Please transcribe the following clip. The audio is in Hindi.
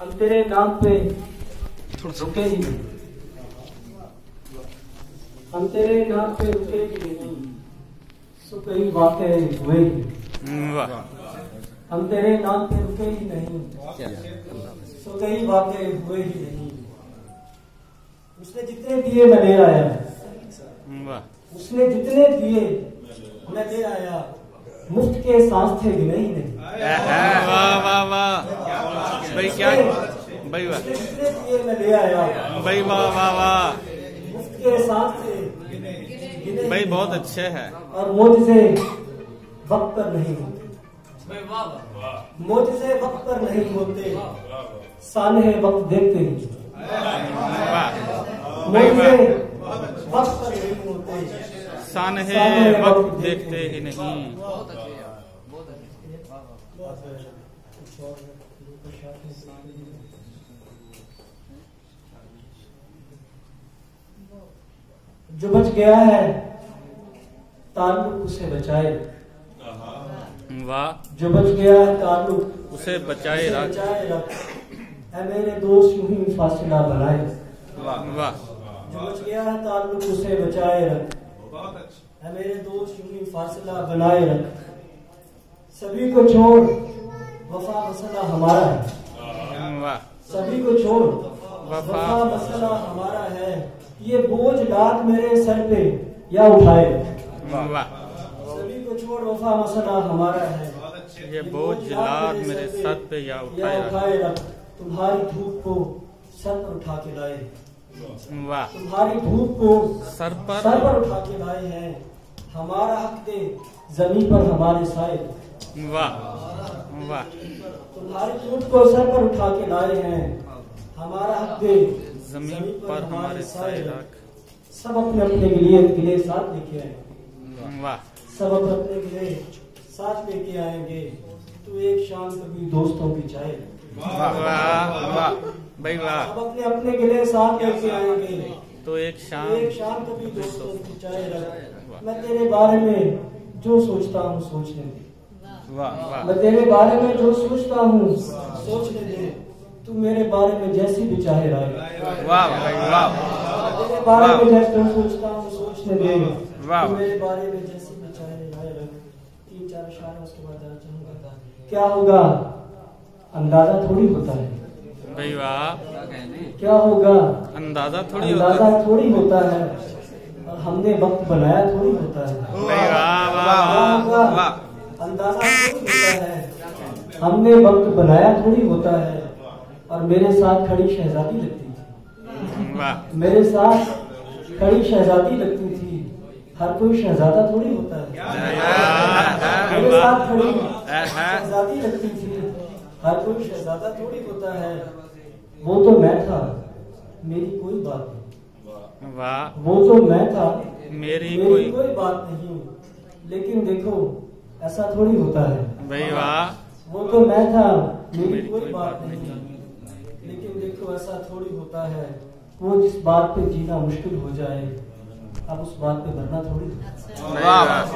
हम तेरे नाम पे रुके ही नहीं, हम तेरे नाम पे रुके ही नहीं, सो कई वाक़े हुए ही। हम तेरे नाम पे रुके ही नहीं, सो कई वाक़े हुए ही नहीं। उसने जितने दिए मैं ले आया, उसने जितने दिए मैं ले आया, मुफ्त के सांस थे गिने ही नहीं। वाह वाह वाह भाई, क्या भाई, वाह जितने दिए मैं ले आया भाई, वाह वाह वाह मुफ्त के सांस थे गिने भाई, बहुत अच्छे है। और मोज़े वक्त पर नहीं होते, मोज़े वक्त पर नहीं होते, साने वक्त देखते ही। मोज़े वक्त पर नहीं होते, सान है वक्त देखते ही नहीं। जो बच गया है ताल्लुक उसे बचाए, वाह, जो बच गया है ताल्लुक उसे बचाए रख। है मेरे दोस्त यूं ही फासिला बनाए। वाह वाह, जो बच गया है ताल्लुक उसे बचाए रख, है मेरे दोस्त यूं ही फासिला बनाए रख। सभी को छोड़ वफा मसला हमारा है, वाह, सभी को छोड़ वफा मसला हमारा है। ये बोझ लाद मेरे सर पे या उठाए, वाह, सभी को छोड़ वफा मसला हमारा है। ये बोझ लाद मेरे सर पे या उठाए रख। तुम्हारी धूप को सर पर उठा के लाए, वाह, तुम्हारी धूप को सर पर उठा के लाए हैं। हमारा हक दे जमीन पर हमारे साए, वाह वाह, तुम्हारी धूप को सर पर उठा के लाए हैं। हमारा हक दे जमीन पर हमारे साए रख। सब अपने अपने गिले साथ लेके आएंगे, वाह, सब अपने अपने गिले साथ लेके आएंगे। तू एक शाम कभी दोस्तों की चाय, वाह वाह भाई, वाह, सब अपने अपने गिले साथ लेके आएंगे। तो एक शाम कभी दोस्तों की चाय रख। मैं तेरे बारे में जो सोचता हूँ सोचने दे, वाह वाह, मैं तेरे बारे में जो सोचता हूँ सोचने दे। तू मेरे बारे में जैसी भी चाहे राय, वाह भाई, वाह, तेरे बारे में जैसे सोचता हूँ सोचने दे। वाह, तू मेरे बारे में जैसी भी चाहे राय रख। 3-4 अशार उसके बाद जाना चाहूंगा। क्या होगा अंदाजा थोड़ी होता है भाई, वाह, क्या होगा अंदाजा थोड़ी होता है, और हमने वक्त बनाया थोड़ी होता है। भाई, वाह वाह वाह, अंदाजा थोड़ी होता है, हमने वक्त बनाया थोड़ी होता है। और मेरे साथ खड़ी शहजादी लगती थी, वाह, मेरे साथ खड़ी शहजादी लगती थी। हर कोई शहजादा थोड़ी होता है, मेरे साथ खड़ी शहजादी लगती थी। हर कोई शहजादा थोड़ी होता है। वो तो मैं था, मेरी कोई बात नहीं, वाह, वो तो मैं था, मेरी कोई बात नहीं। लेकिन देखो ऐसा थोड़ी होता है भाई, वाह, वो तो मैं था, मेरी कोई बात नहीं। लेकिन देखो ऐसा थोड़ी होता है, वो जिस बात पे जीना मुश्किल हो जाए, अब उस बात पे मरना थोड़ी। वाह।